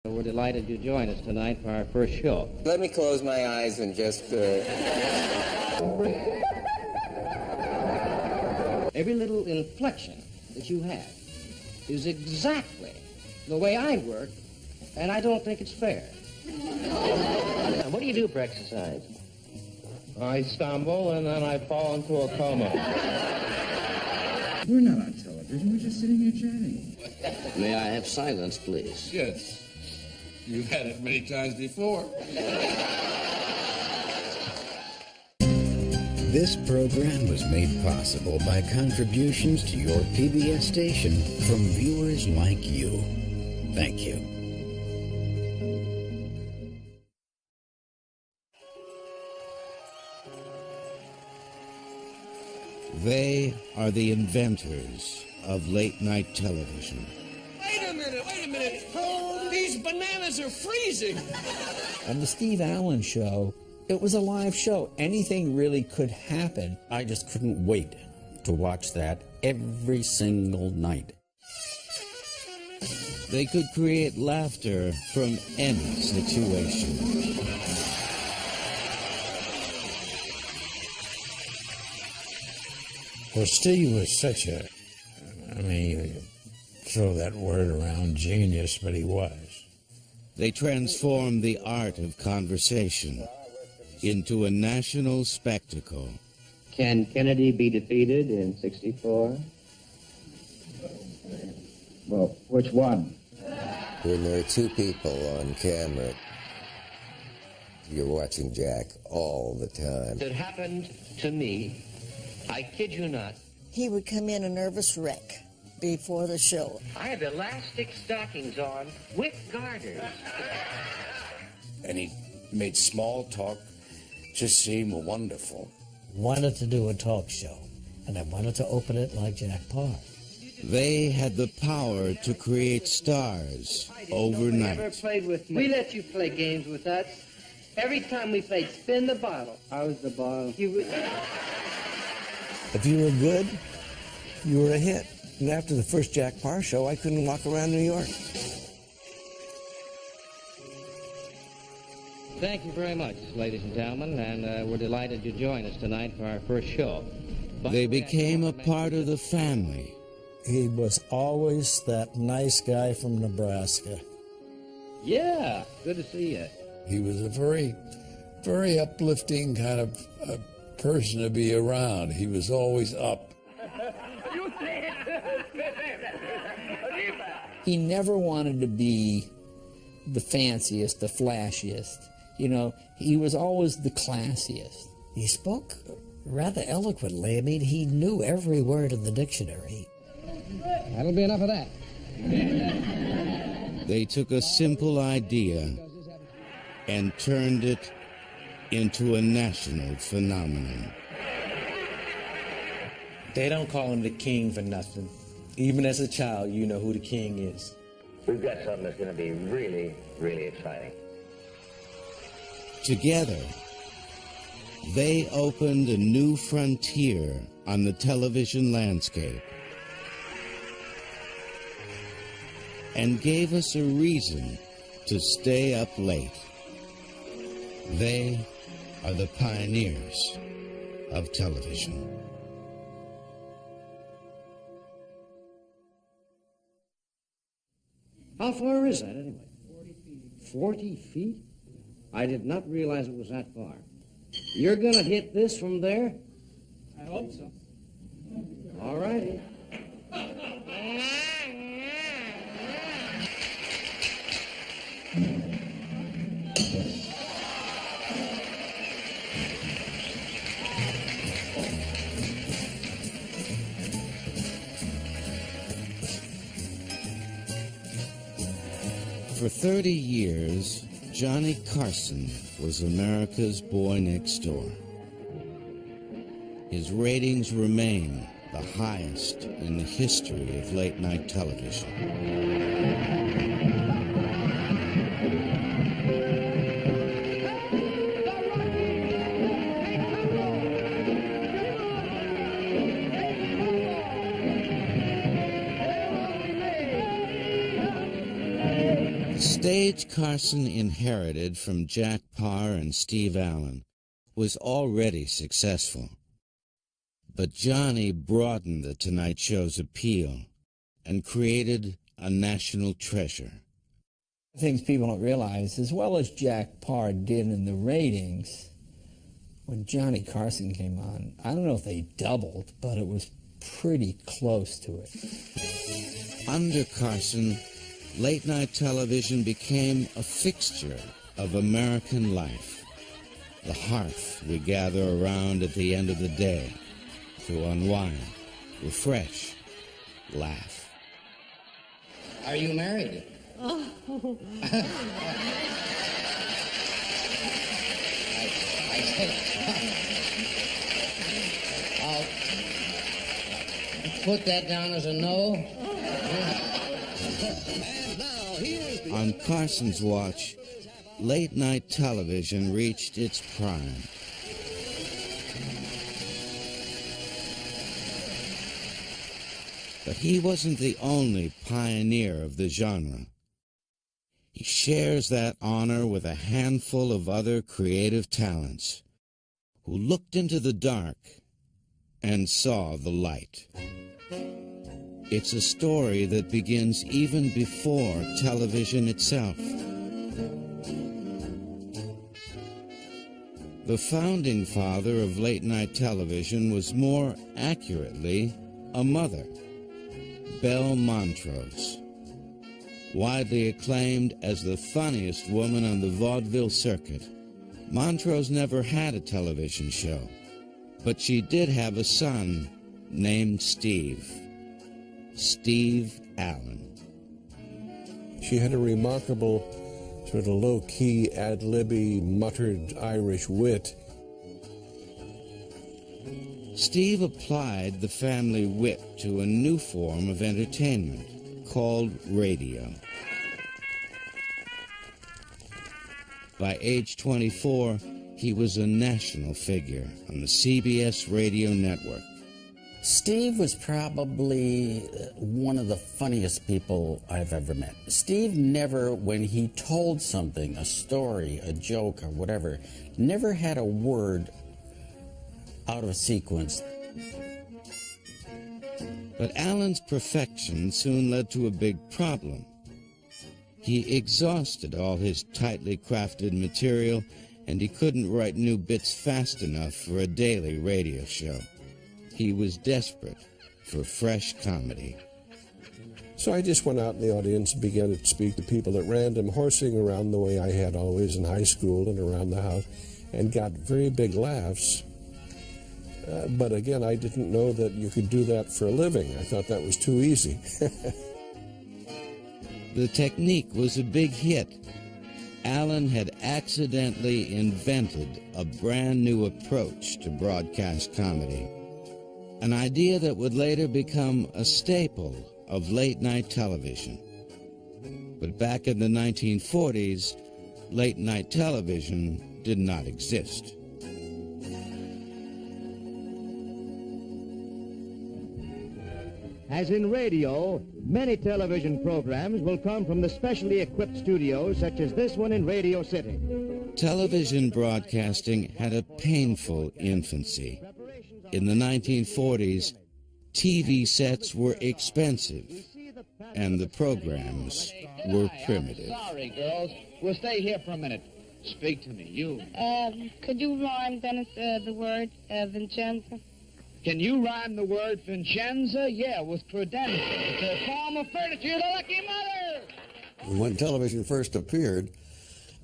We're delighted you joined us tonight for our first show. Let me close my eyes and just... Every little inflection that you have is exactly the way I work, and I don't think it's fair. Now, what do you do for exercise? I stumble, and then I fall into a coma. We're not on television. We're just sitting here chatting. May I have silence, please? Yes. You've had it many times before. This program was made possible by contributions to your PBS station from viewers like you. Thank you. They are the inventors of late-night television. Wait a minute. These bananas are freezing. On the Steve Allen Show, it was a live show. Anything really could happen. I just couldn't wait to watch that every single night. They could create laughter from any situation. Well, Steve was such a, you throw that word around, genius, but he was. They transformed the art of conversation into a national spectacle. Can Kennedy be defeated in '64? Well, which one? When there are two people on camera, you're watching Jack all the time. It happened to me. I kid you not. He would come in a nervous wreck before the show. I had elastic stockings on with garters. And he made small talk just seem wonderful. Wanted to do a talk show, and I wanted to open it like Jack Paar. They had the power to create stars overnight. Never played with me. We let you play games with us. Every time we played spin the bottle. How's the bottle? If you were good, you were a hit. And after the first Jack Paar show, I couldn't walk around New York. Thank you very much, ladies and gentlemen, and we're delighted you joined us tonight for our first show. They became a part of the family. He was always that nice guy from Nebraska. Yeah, good to see you. He was a very, very uplifting kind of person to be around. He was always up. He never wanted to be the fanciest, the flashiest. You know, he was always the classiest. He spoke rather eloquently. I mean, he knew every word in the dictionary. That'll be enough of that. They took a simple idea and turned it into a national phenomenon. They don't call him the king for nothing. Even as a child, you know who the king is. We've got something that's going to be really, really exciting. Together, they opened a new frontier on the television landscape and gave us a reason to stay up late. They are the pioneers of television. How far is that, anyway? 40 feet. 40 feet? I did not realize it was that far. You're going to hit this from there? I hope so. All righty. For 30 years, Johnny Carson was America's boy next door. His ratings remain the highest in the history of late-night television. The stage Carson inherited from Jack Paar and Steve Allen was already successful. But Johnny broadened the Tonight Show's appeal and created a national treasure. Things people don't realize, as well as Jack Paar did in the ratings, when Johnny Carson came on, I don't know if they doubled, but it was pretty close to it. Under Carson, late-night television became a fixture of American life, the hearth we gather around at the end of the day to unwind, refresh, laugh. Are you married? Oh. I'll put that down as a no. On Carson's watch, late-night television reached its prime. But he wasn't the only pioneer of the genre. He shares that honor with a handful of other creative talents who looked into the dark and saw the light. It's a story that begins even before television itself. The founding father of late-night television was more accurately a mother, Belle Montrose. Widely acclaimed as the funniest woman on the vaudeville circuit, Montrose never had a television show, but she did have a son named Steve Allen. She had a remarkable sort of low-key, ad-libby, muttered Irish wit. Steve applied the family wit to a new form of entertainment called radio. By age 24, he was a national figure on the CBS radio network. Steve was probably one of the funniest people I've ever met. Steve never, when he told something, a story, a joke, or whatever, never had a word out of sequence. But Allen's perfection soon led to a big problem. He exhausted all his tightly crafted material, and he couldn't write new bits fast enough for a daily radio show. He was desperate for fresh comedy. So I just went out in the audience and began to speak to people at random, horsing around the way I had always in high school and around the house, and got very big laughs. But again, I didn't know that you could do that for a living. I thought that was too easy. The technique was a big hit. Allen had accidentally invented a brand new approach to broadcast comedy, an idea that would later become a staple of late-night television. But back in the 1940s, late-night television did not exist. As in radio, many television programs will come from the specially equipped studios such as this one in Radio City. Television broadcasting had a painful infancy. In the 1940s, TV sets were expensive, and the programs were primitive. Sorry, girls. We'll stay here for a minute. Speak to me, you. Could you rhyme, Dennis, the word Vincenza? Can you rhyme the word Vincenza? Yeah, with credenza. It's a form of furniture. You're the lucky mother! When television first appeared,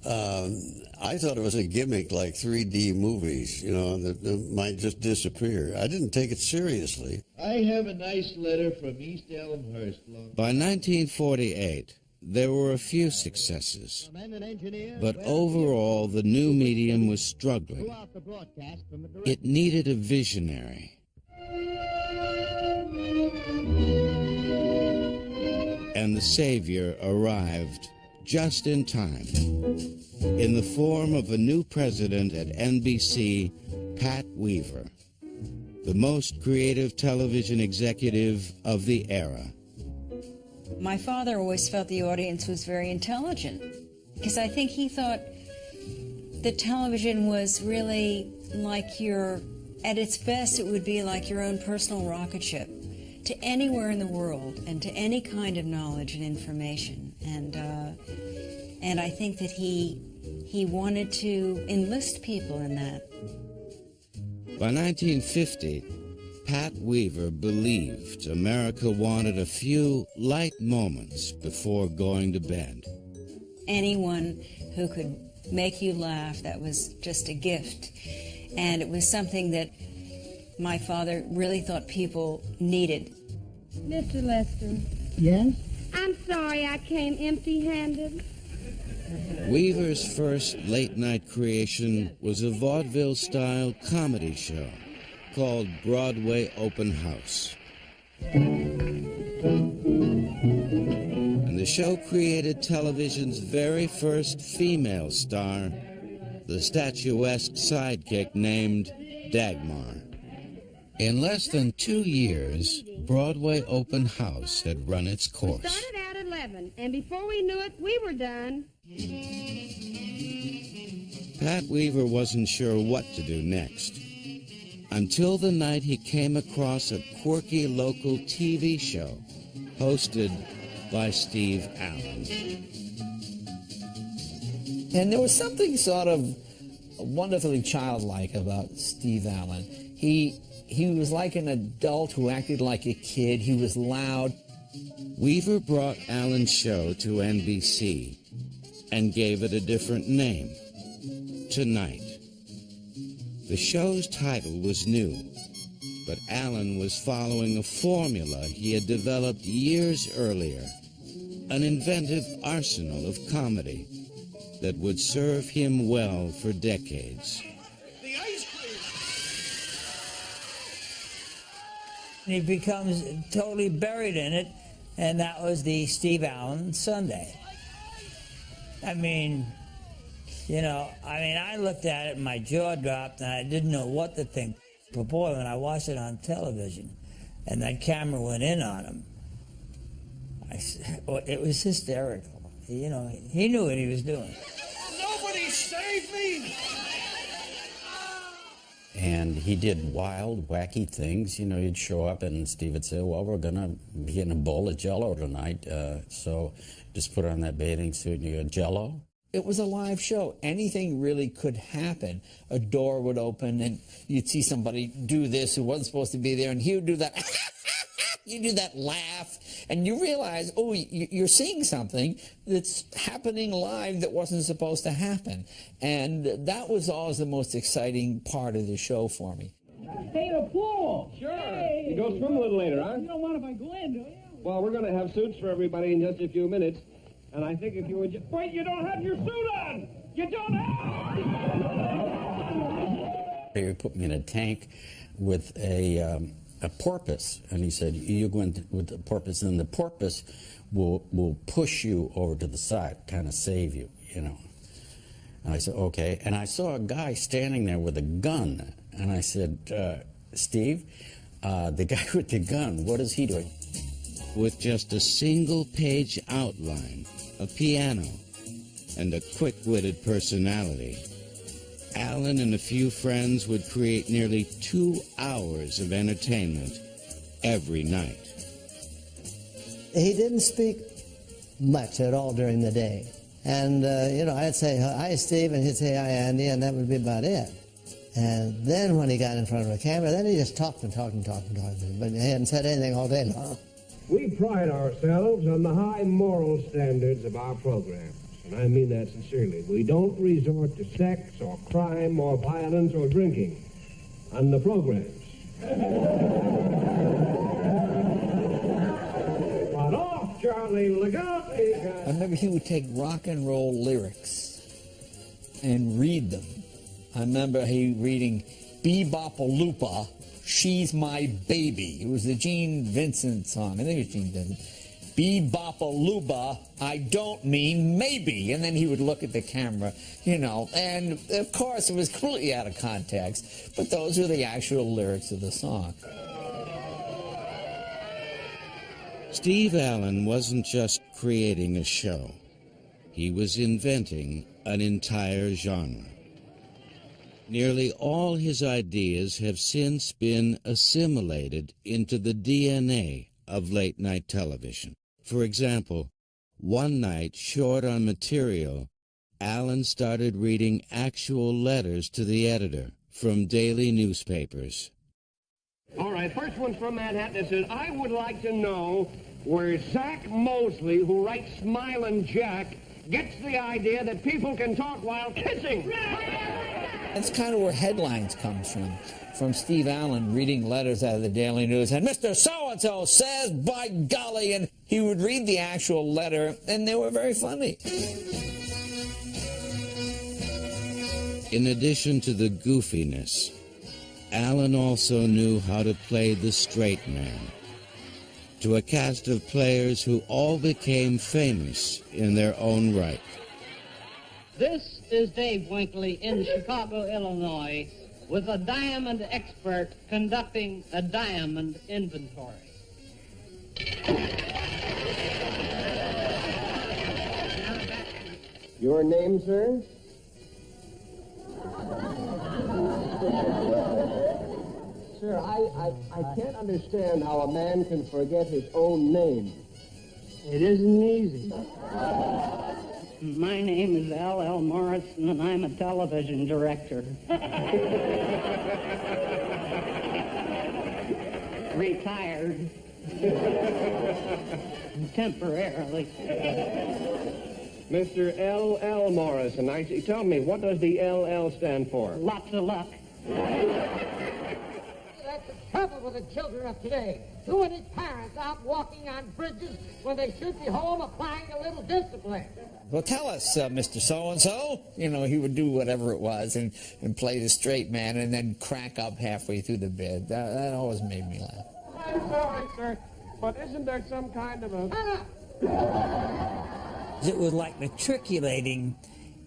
I thought it was a gimmick like 3D movies, you know, that might just disappear. I didn't take it seriously. I have a nice letter from East Elmhurst. By 1948, there were a few successes, but overall the new medium was struggling. It needed a visionary. And the savior arrived just in time, in the form of a new president at NBC, Pat Weaver, the most creative television executive of the era. My father always felt the audience was very intelligent, because I think he thought that television was really like at its best, it would be like your own personal rocket ship to anywhere in the world and to any kind of knowledge and information. And I think that he wanted to enlist people in that. By 1950, Pat Weaver believed America wanted a few light moments before going to bed. Anyone who could make you laugh, that was just a gift. And it was something that my father really thought people needed. Mr. Lester. Yes? I'm sorry I came empty-handed. Weaver's first late-night creation was a vaudeville-style comedy show called Broadway Open House. And the show created television's very first female star, the statuesque sidekick named Dagmar. In less than 2 years, Broadway Open House had run its course. We started out at 11, and before we knew it, we were done. Pat Weaver wasn't sure what to do next, until the night he came across a quirky local TV show hosted by Steve Allen. And there was something sort of wonderfully childlike about Steve Allen. He was like an adult who acted like a kid. He was loud. Weaver brought Allen's show to NBC and gave it a different name, Tonight. The show's title was new, but Allen was following a formula he had developed years earlier, an inventive arsenal of comedy that would serve him well for decades. The ice cream! He becomes totally buried in it, and that was the Steve Allen Sunday. I mean, I looked at it and my jaw dropped and I didn't know what to think. But boy, when I watched it on television and that camera went in on him, it was hysterical. He knew what he was doing. Nobody save me! And he did wild, wacky things. He'd show up and Steve would say, well, we're going to be in a bowl of Jell-O tonight, so just put on that bathing suit and you go, Jell-O? It was a live show. Anything really could happen. A door would open and you'd see somebody do this who wasn't supposed to be there, and he would do that. You do that laugh, and you realize, oh, you're seeing something that's happening live that wasn't supposed to happen. And that was always the most exciting part of the show for me. Hey, the pool! Sure. Hey. You go swim a little later, huh? You don't mind if I go in, do you? Well, we're going to have suits for everybody in just a few minutes. And I think if you would just... Wait, you don't have your suit on! You don't have... They put me in a tank with a porpoise, and he said, you go in with the porpoise, and the porpoise will push you over to the side, kind of save you, And I said, okay. And I saw a guy standing there with a gun, and I said, Steve, the guy with the gun, what is he doing? With just a single-page outline, a piano, and a quick-witted personality, Allen and a few friends would create nearly 2 hours of entertainment every night. He didn't speak much at all during the day. And, I'd say, hi, Steve, and he'd say, hi, Andy, and that would be about it. And then when he got in front of a camera, then he just talked and talked and talked and talked. But he hadn't said anything all day long. We pride ourselves on the high moral standards of our programs, and I mean that sincerely. We don't resort to sex or crime or violence or drinking on the programs. But off, Charlie, look out! I remember he would take rock and roll lyrics and read them. I remember he reading Bebop-a-Loopa, She's My Baby. It was the Gene Vincent song. I think it was Gene Vincent. Bebop-a-Loopa, I don't mean maybe. And then he would look at the camera, and of course it was completely out of context, but those were the actual lyrics of the song. Steve Allen wasn't just creating a show. He was inventing an entire genre. Nearly all his ideas have since been assimilated into the DNA of late-night television. For example, one night, short on material, Allen started reading actual letters to the editor from daily newspapers. All right, first one from Manhattan. It says, I would like to know where Zach Mosley, who writes Smilin' Jack, gets the idea that people can talk while kissing. That's kind of where headlines comes from Steve Allen reading letters out of the Daily News, and Mr. So-and-so says, by golly, and he would read the actual letter, and they were very funny. In addition to the goofiness, Allen also knew how to play the straight man, to a cast of players who all became famous in their own right. This is Dave Winkley in Chicago, Illinois, with a diamond expert conducting a diamond inventory. Your name, sir? Sir, I can't understand how a man can forget his own name. It isn't easy. My name is L.L. Morrison, and I'm a television director. Retired. Temporarily. Mr. L.L. Morrison, tell me, what does the L.L. stand for? Lots of luck. That's the trouble with the children of today. Too many parents out walking on bridges when they should be home applying a little discipline. Well, tell us, Mr. So-and-so. You know, he would do whatever it was and play the straight man and then crack up halfway through the bid. That always made me laugh. I'm sorry, sir, but isn't there some kind of a... It was like matriculating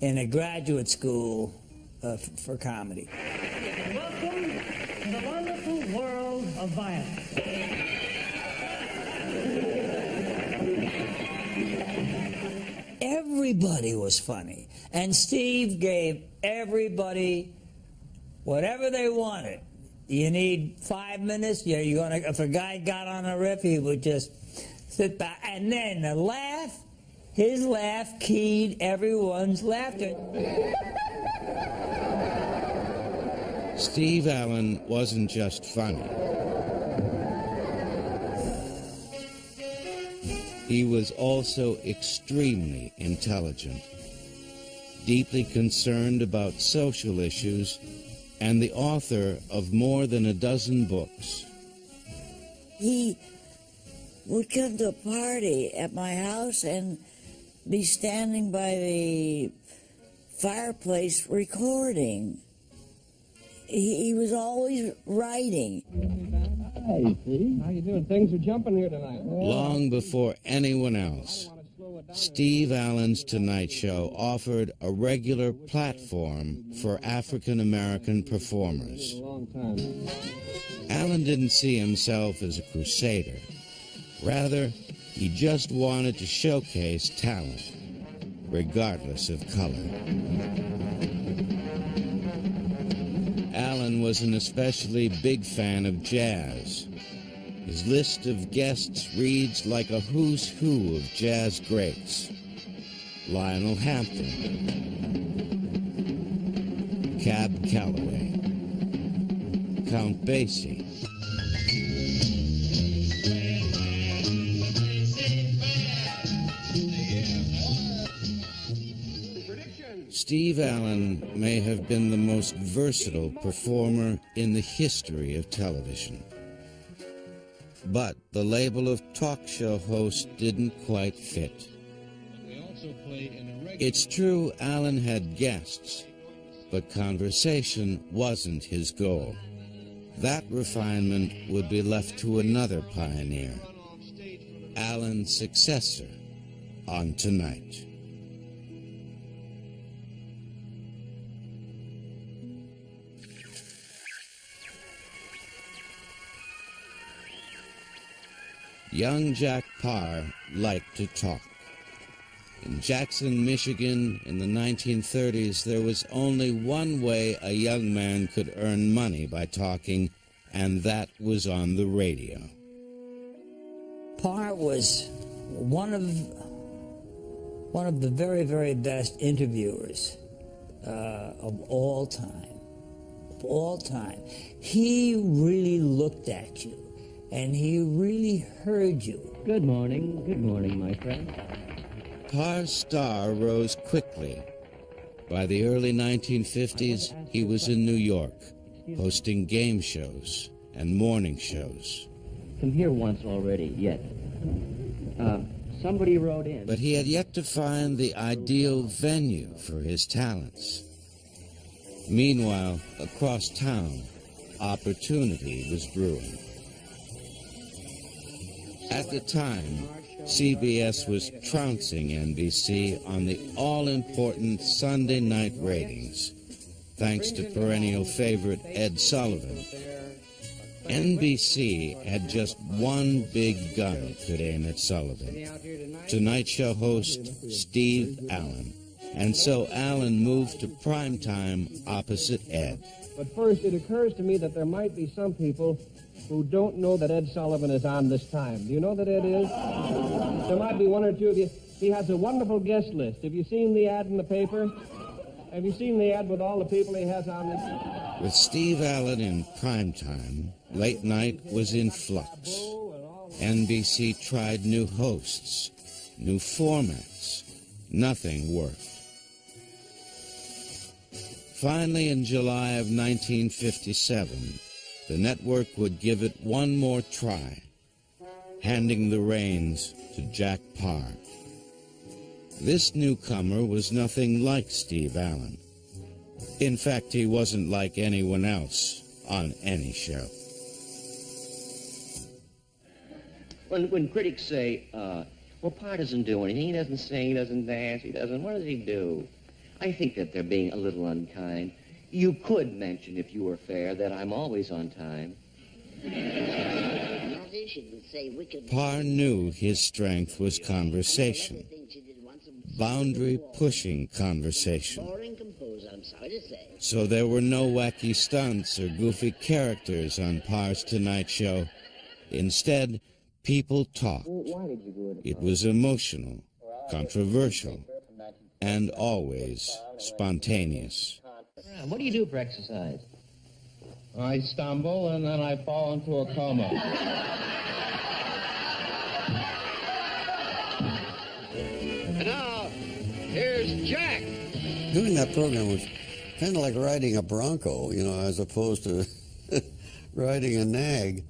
in a graduate school for comedy. Welcome to the wonderful world of violence. Everybody was funny, and Steve gave everybody whatever they wanted. You need 5 minutes. If a guy got on a riff, he would just sit back, and then the laugh. His laugh keyed everyone's laughter. Steve Allen wasn't just funny. He was also extremely intelligent, deeply concerned about social issues, and the author of more than a dozen books. He would come to a party at my house and be standing by the fireplace recording. He was always writing. Hey, Steve. How you doing? Things are jumping here tonight. Long before anyone else, Steve Allen's Tonight Show offered a regular platform for African-American performers. Allen didn't see himself as a crusader. Rather, he just wanted to showcase talent, regardless of color. Allen was an especially big fan of jazz. His list of guests reads like a who's who of jazz greats. Lionel Hampton, Cab Calloway, Count Basie, Steve Allen may have been the most versatile performer in the history of television. But the label of talk show host didn't quite fit. It's true Allen had guests, but conversation wasn't his goal. That refinement would be left to another pioneer, Allen's successor on Tonight. young Jack Paar liked to talk. In Jackson, Michigan, in the 1930s, there was only one way a young man could earn money by talking, and that was on the radio. Paar was one of the very, very best interviewers of all time. Of all time. He really looked at you, and he really heard you. Good morning, my friend. Parr's star rose quickly. By the early 1950s, he was in New York, hosting game shows and morning shows. Come here once already, yet. Somebody wrote in. But he had yet to find the ideal venue for his talents. Meanwhile, across town, opportunity was brewing. At the time, CBS was trouncing NBC on the all-important Sunday night ratings, thanks to perennial favorite Ed Sullivan. NBC had just one big gun it could aim at Sullivan, Tonight Show host Steve Allen. And so Allen moved to primetime opposite Ed. But first, it occurs to me that there might be some people who don't know that Ed Sullivan is on this time. Do you know that Ed is? There might be one or two of you. He has a wonderful guest list. Have you seen the ad in the paper? Have you seen the ad with all the people he has on this? With Steve Allen in primetime, late night was in flux. NBC tried new hosts, new formats. Nothing worked. Finally, in July of 1957, the network would give it one more try, handing the reins to Jack Paar. This newcomer was nothing like Steve Allen. In fact, he wasn't like anyone else on any show. When critics say, well, Paar doesn't do anything, he doesn't sing, he doesn't dance, what does he do? I think that they're being a little unkind. You could mention, if you were fair, that I'm always on time. Paar knew his strength was conversation, boundary-pushing conversation. So there were no wacky stunts or goofy characters on Parr's Tonight Show. Instead, people talked. It was emotional, controversial, and always spontaneous. What do you do for exercise? I stumble and then I fall into a coma. And now, here's Jack. Doing that program was kind of like riding a bronco, you know, as opposed to riding a nag,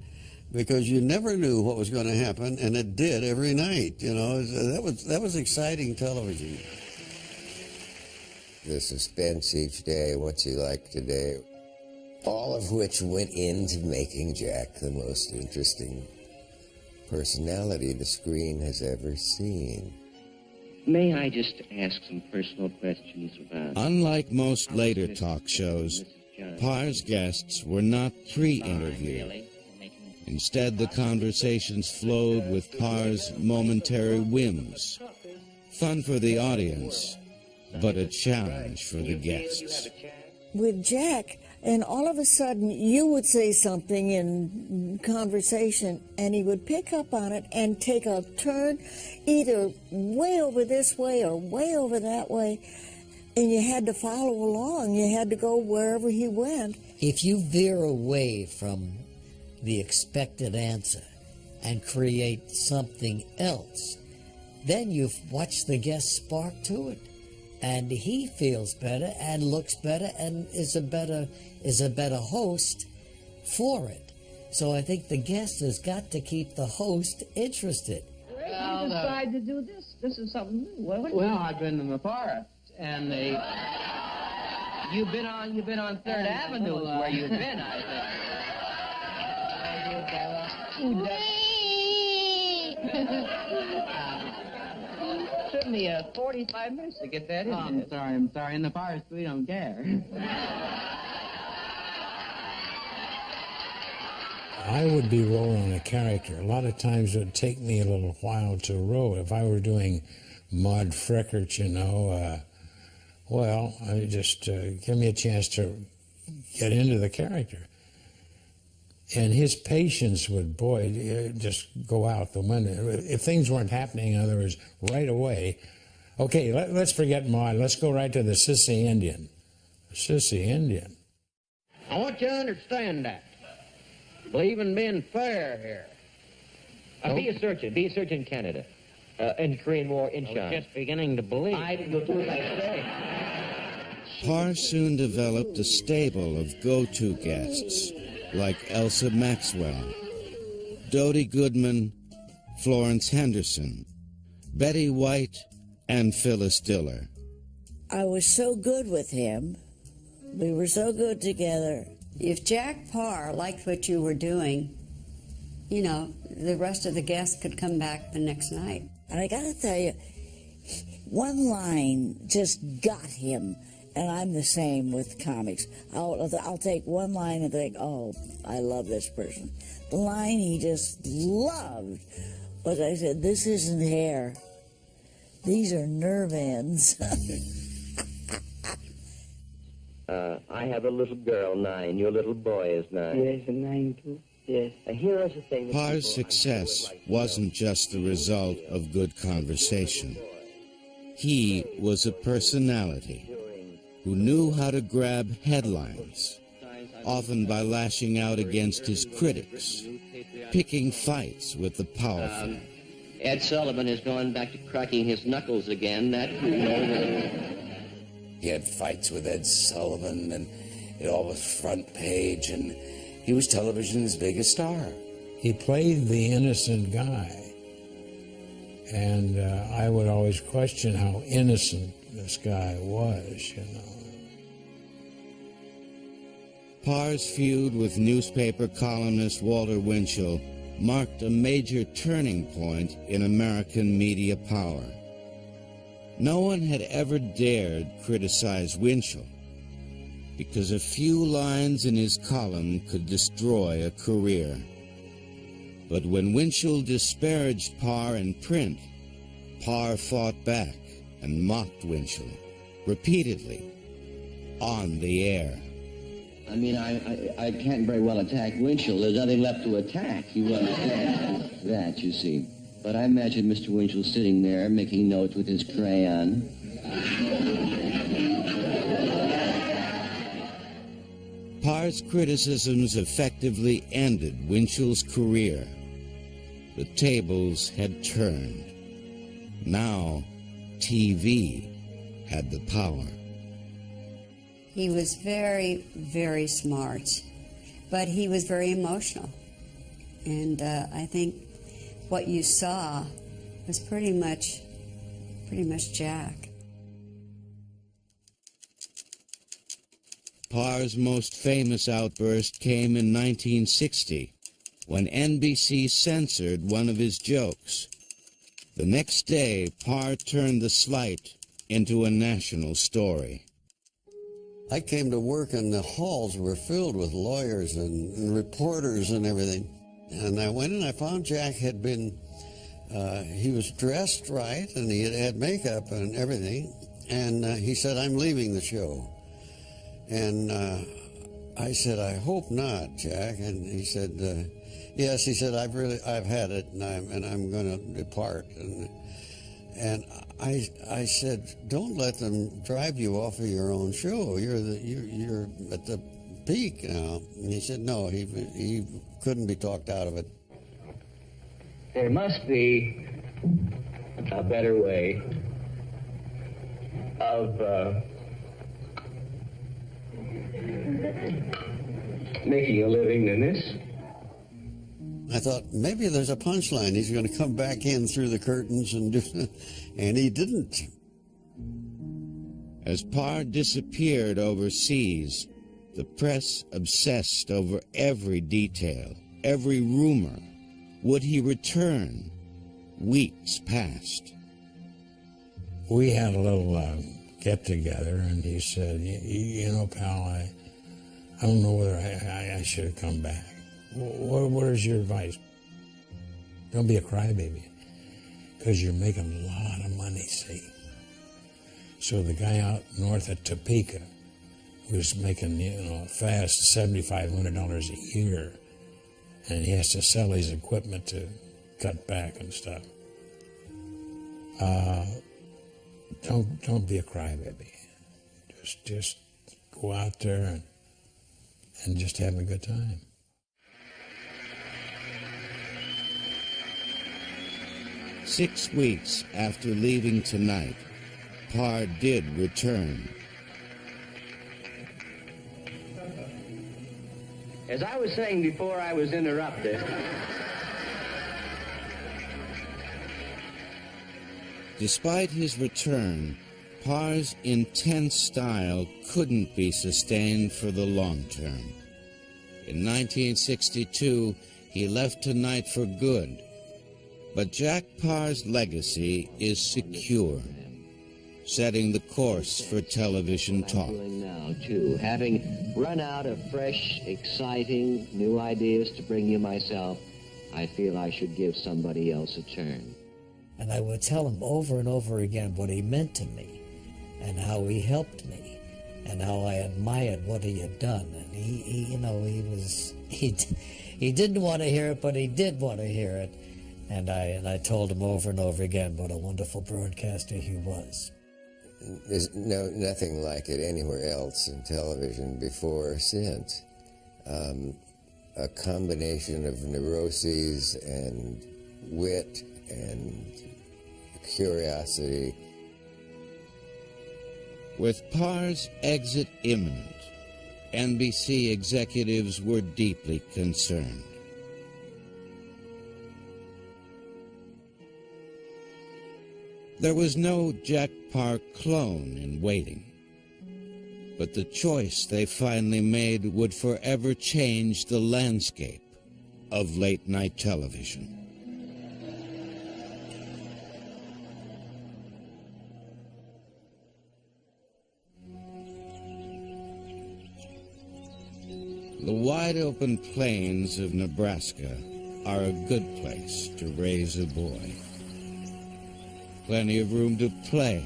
because you never knew what was going to happen, and it did every night. You know, that was exciting television. The suspense each day, what's he like today, all of which went into making Jack the most interesting personality the screen has ever seen. May I just ask some personal questions about... Unlike most later talk shows, Parr's guests were not pre-interviewed. Instead, the conversations flowed with Parr's momentary whims. Fun for the audience, but a challenge for the guests. With Jack, and all of a sudden you would say something in conversation and he would pick up on it and take a turn either way over this way or way over that way, and you had to follow along. You had to go wherever he went. If you veer away from the expected answer and create something else, then you've watched the guest spark to it. And he feels better and looks better and is a better host for it. So I think the guest has got to keep the host interested. Well, you decide to do this? This is something new. Well, I've been in the forest, and you've been on Third Avenue, is where you've been, Took me 45 minutes to get that in. Oh, I'm sorry. In the forest, we don't care. I would be rolling a character. A lot of times it would take me a little while to roll. If I were doing Maud Freckert, you know, well, I just give me a chance to get into the character. And his patience would, boy, just go out the window. If things weren't happening, in other words, right away, okay, let's forget Maud. Let's go right to the sissy Indian. Sissy Indian. I want you to understand that. Believe in being fair here. Be a surgeon in Canada. In the Korean War, in China. I was just beginning to believe. You'll do as I say. Parr soon developed a stable of go-to guests, like Elsa Maxwell, Dodie Goodman, Florence Henderson, Betty White, and Phyllis Diller. I was so good with him. We were so good together. If Jack Parr liked what you were doing, you know, the rest of the guests could come back the next night. And I got to tell you, one line just got him. And I'm the same with comics. I'll take one line and think, oh, I love this person. The line he just loved was, I said, this isn't hair. These are nerve ends. I have a little girl, 9. Your little boy is 9. Yes, 9 too. Yes. Here is the thing. Parr's success wasn't just the result of good conversation. He was a personality who knew how to grab headlines, often by lashing out against his critics, picking fights with the powerful. Ed Sullivan is going back to cracking his knuckles again. That He had fights with Ed Sullivan, and it all was front page, and he was television's biggest star. He played the innocent guy, and I would always question how innocent this guy was, you know. Parr's feud with newspaper columnist Walter Winchell marked a major turning point in American media power. No one had ever dared criticize Winchell, because a few lines in his column could destroy a career. But when Winchell disparaged Parr in print, Parr fought back and mocked Winchell, repeatedly, on the air. I mean, I can't very well attack Winchell. There's nothing left to attack. You understand that, you see. But I imagine Mr. Winchell sitting there making notes with his crayon. Parr's criticisms effectively ended Winchell's career. The tables had turned. Now, TV had the power. He was very, very smart, but he was very emotional. And I think what you saw was pretty much Jack. Parr's most famous outburst came in 1960, when NBC censored one of his jokes. The next day, Parr turned the slight into a national story. I came to work and the halls were filled with lawyers and reporters and everything. And I went and I found Jack had been, he was dressed right and he had makeup and everything. And he said, I'm leaving the show. And I said, I hope not, Jack. And he said, yes, he said, I've had it and I'm going to depart. And I said, don't let them drive you off of your own show. You're at the peak now. And he said, no, he couldn't be talked out of it. There must be a better way of making a living than this. I thought, maybe there's a punchline. He's going to come back in through the curtains and do, and he didn't. As Parr disappeared overseas, the press obsessed over every detail, every rumor. Would he return? Weeks passed. We had a little get-together, and he said, you know, pal, I don't know whether I should have come back. what is your advice? Don't be a crybaby, because you're making a lot of money, see. So the guy out north at Topeka who's making, fast $7,500 a year, and he has to sell his equipment to cut back and stuff. Don't be a crybaby. Just go out there and just have a good time. "6 weeks after leaving Tonight, Parr did return. As I was saying before I was interrupted, Despite his return, Parr's intense style couldn't be sustained for the long term. In 1962, he left Tonight for good. But Jack Parr's legacy is secure, setting the course for television talk. Now, too, having run out of fresh, exciting, new ideas to bring you myself, I feel I should give somebody else a turn. And I would tell him over and over again what he meant to me, and how he helped me, and how I admired what he had done. And he didn't want to hear it, but he did want to hear it. And I told him over and over again what a wonderful broadcaster he was. There's nothing like it anywhere else in television before or since. A combination of neuroses and wit and curiosity. With Parr's exit imminent, NBC executives were deeply concerned. There was no Jack Parr clone in waiting, but the choice they finally made would forever change the landscape of late-night television. The wide-open plains of Nebraska are a good place to raise a boy. Plenty of room to play,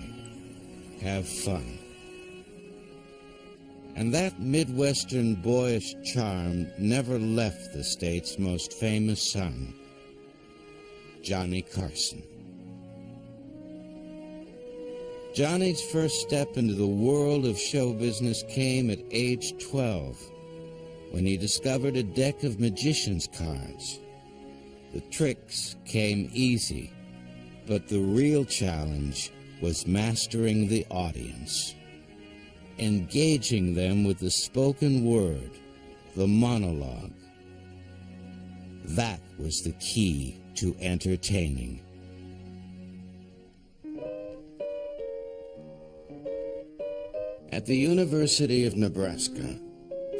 have fun. And that Midwestern boyish charm never left the state's most famous son, Johnny Carson. Johnny's first step into the world of show business came at age 12, when he discovered a deck of magician's cards. The tricks came easy, but the real challenge was mastering the audience, engaging them with the spoken word, the monologue. That was the key to entertaining. At the University of Nebraska,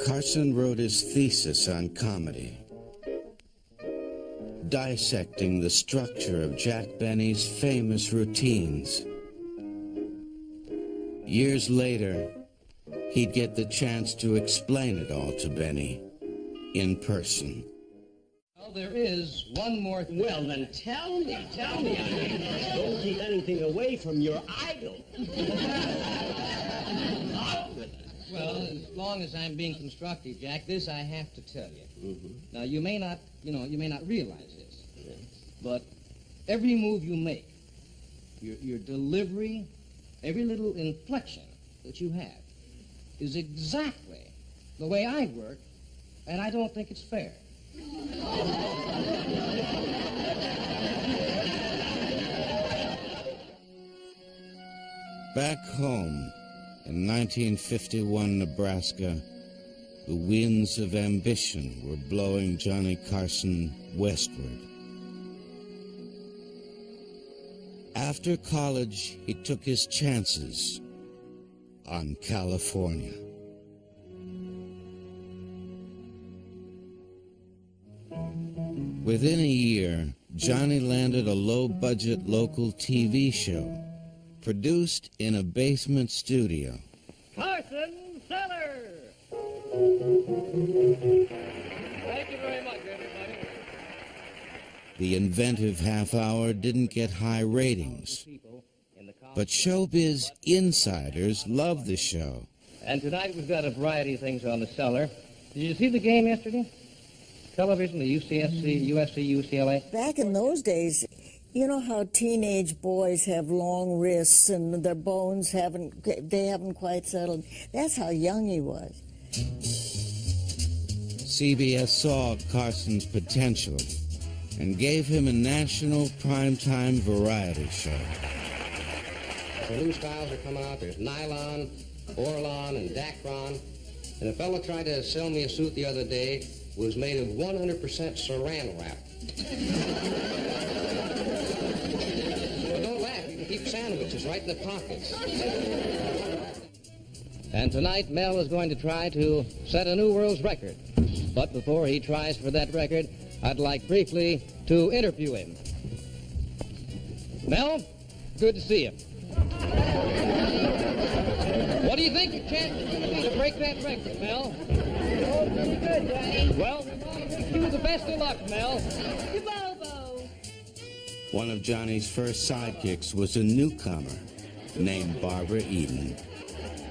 Carson wrote his thesis on comedy, dissecting the structure of Jack Benny's famous routines. Years later, he'd get the chance to explain it all to Benny in person. Well, there is one more thing. Well, then tell me. Don't keep anything away from your idol. Well, as long as I'm being constructive, Jack, this I have to tell you. Mm-hmm. Now, you may not realize this, but every move you make, your delivery, every little inflection that you have is exactly the way I work, and I don't think it's fair. Back home in 1951 Nebraska, the winds of ambition were blowing Johnny Carson westward. After college, he took his chances on California. Within a year, Johnny landed a low-budget local TV show, produced in a basement studio. Carson Center! Thank you very much. The inventive half hour didn't get high ratings, but showbiz insiders loved the show. And tonight we've got a variety of things on the cellar. Did you see the game yesterday? Television, the USC, UCLA? Back in those days, you know how teenage boys have long wrists and their bones haven't quite settled? That's how young he was. CBS saw Carson's potential and gave him a national primetime variety show. The new styles are coming out. There's nylon, Orlon, and Dacron. And a fellow tried to sell me a suit the other day. Was made of 100% saran wrap. Well, don't laugh. You can keep sandwiches right in the pockets. And tonight, Mel is going to try to set a new world's record. But before he tries for that record, I'd like briefly to interview him. Mel, good to see you. What do you think your chances are going to be to break that record, Mel? Oh, pretty good, Johnny. Well, we wish you the best of luck, Mel. Bobo. One of Johnny's first sidekicks was a newcomer named Barbara Eden.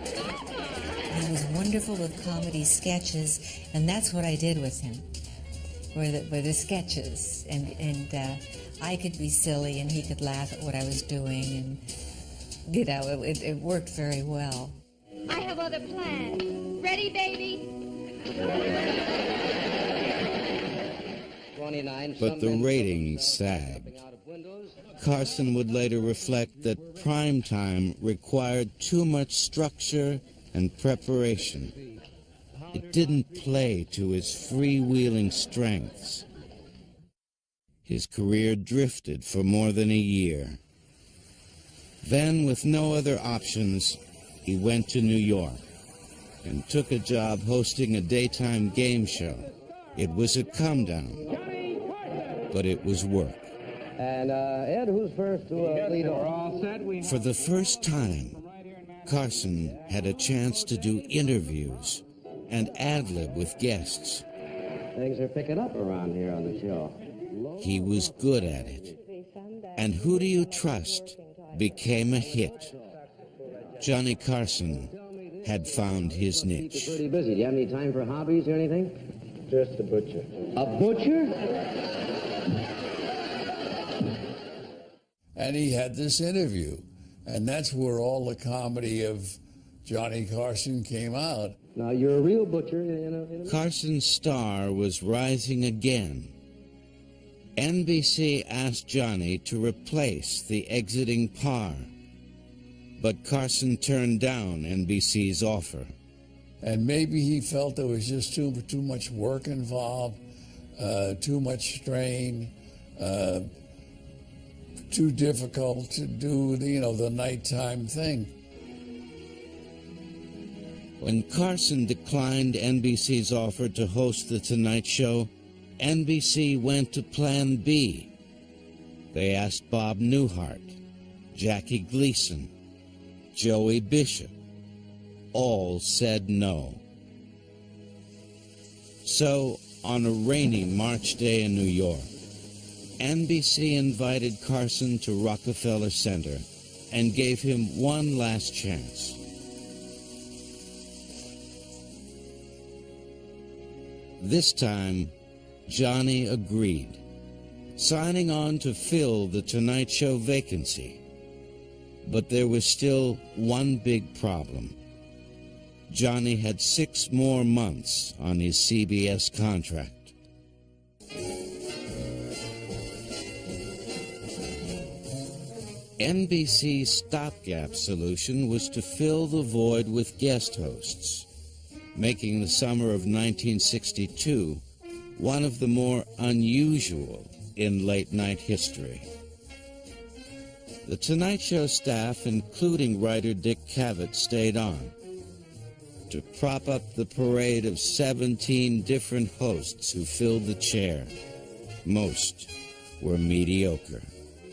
He was wonderful with comedy sketches, and that's what I did with him, were the sketches. And I could be silly, and he could laugh at what I was doing, and, you know, it worked very well. I have other plans. Ready, baby? 29. But the ratings sagged. Carson would later reflect that primetime required too much structure and preparation. It didn't play to his freewheeling strengths. His career drifted for more than a year. Then, with no other options, he went to New York and took a job hosting a daytime game show. It was a come-down, but it was work. And Ed, who's first to lead off? For the first time, Carson had a chance to do interviews and ad-lib with guests. Things are picking up around here on the show. He was good at it. And Who Do You Trust became a hit. Johnny Carson had found his niche. You're pretty busy. Do you have any time for hobbies or anything? Just a butcher. A butcher? And he had this interview. And that's where all the comedy of Johnny Carson came out. Now, you're a real butcher, you know. Carson's star was rising again. NBC asked Johnny to replace the exiting Parr. But Carson turned down NBC's offer. And maybe he felt there was just too much work involved, too much strain, too difficult to do the nighttime thing. When Carson declined NBC's offer to host The Tonight Show, NBC went to Plan B. They asked Bob Newhart, Jackie Gleason, Joey Bishop. All said no. So, on a rainy March day in New York, NBC invited Carson to Rockefeller Center and gave him one last chance. This time, Johnny agreed, signing on to fill the Tonight Show vacancy. But there was still one big problem. Johnny had 6 more months on his CBS contract. NBC's stopgap solution was to fill the void with guest hosts, making the summer of 1962 one of the more unusual in late-night history. The Tonight Show staff, including writer Dick Cavett, stayed on to prop up the parade of 17 different hosts who filled the chair. Most were mediocre.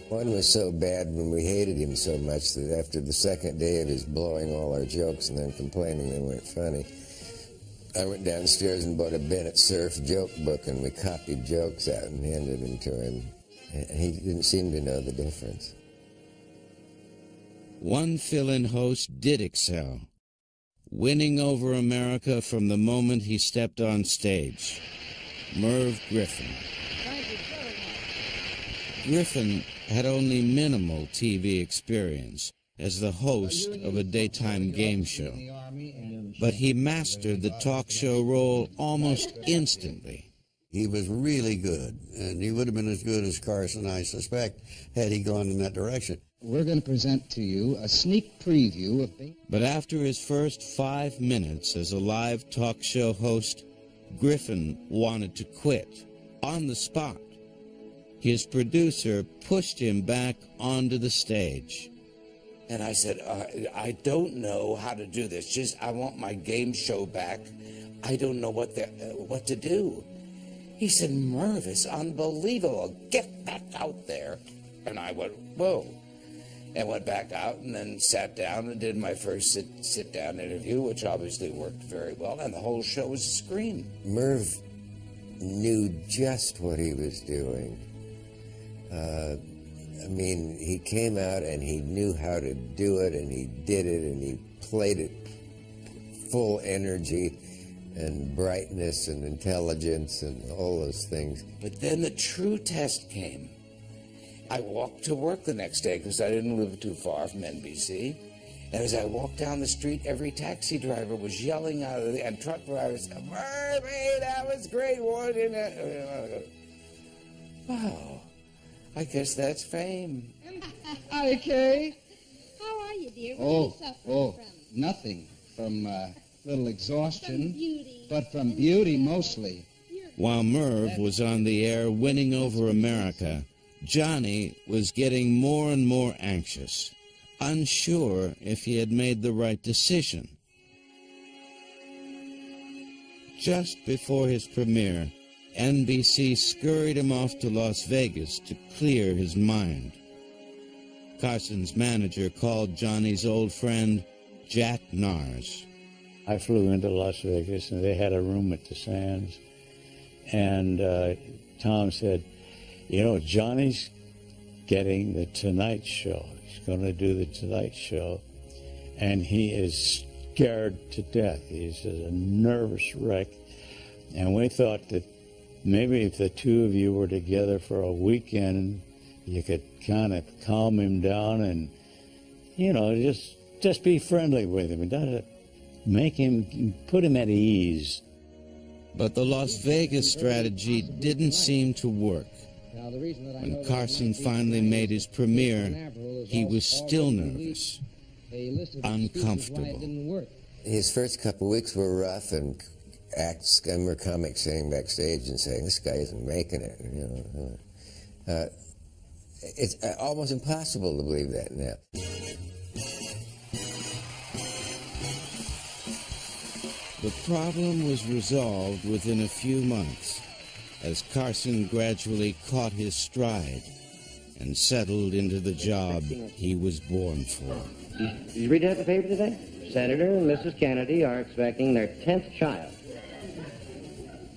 One was so bad when we hated him so much that after the second day of his blowing all our jokes and then complaining they weren't funny, I went downstairs and bought a Bennett Cerf joke book and we copied jokes out and handed them to him. He didn't seem to know the difference. One fill-in host did excel, winning over America from the moment he stepped on stage. Merv Griffin. Griffin had only minimal TV experience as the host of a daytime game show, but he mastered the talk show role almost instantly. He was really good, and he would have been as good as Carson, I suspect, had he gone in that direction. We're going to present to you a sneak preview of... But after his first 5 minutes as a live talk show host, Griffin wanted to quit on the spot. His producer pushed him back onto the stage. And I said, I don't know how to do this. Just, I want my game show back. I don't know what to do. He said, Merv, it's unbelievable. Get back out there. And I went, whoa. And went back out and then sat down and did my first sit-down interview, which obviously worked very well. And the whole show was a scream. Merv knew just what he was doing. I mean, he came out and he knew how to do it, and he did it, and he played it full energy and brightness and intelligence and all those things. But then the true test came. I walked to work the next day because I didn't live too far from NBC. And as I walked down the street, every taxi driver was yelling out of and truck drivers, "Hey, that was great, wasn't it?" Wow. I guess that's fame. Hi, Kay. How are you, dear? What are you suffering from? Nothing. From little exhaustion. From beauty. But from beauty, mostly. While Merv was on the air winning over America, Johnny was getting more and more anxious, unsure if he had made the right decision. Just before his premiere, NBC scurried him off to Las Vegas to clear his mind. Carson's manager called Johnny's old friend, Jack Nars. I flew into Las Vegas, and they had a room at the Sands. And Tom said, you know, Johnny's getting the Tonight Show. He's going to do the Tonight Show. And he is scared to death. He's a nervous wreck. And we thought that maybe if the two of you were together for a weekend, you could kind of calm him down and, you know, just be friendly with him. Put him at ease. But the Las Vegas strategy didn't seem to work. When Carson finally made his premiere, he was still nervous, uncomfortable. His first couple of weeks were rough, and were comics sitting backstage and saying, "This guy isn't making it." You know, it's almost impossible to believe that now. The problem was resolved within a few months, as Carson gradually caught his stride and settled into the job he was born for. Did you read that in the paper today? Senator and Mrs. Kennedy are expecting their 10th child.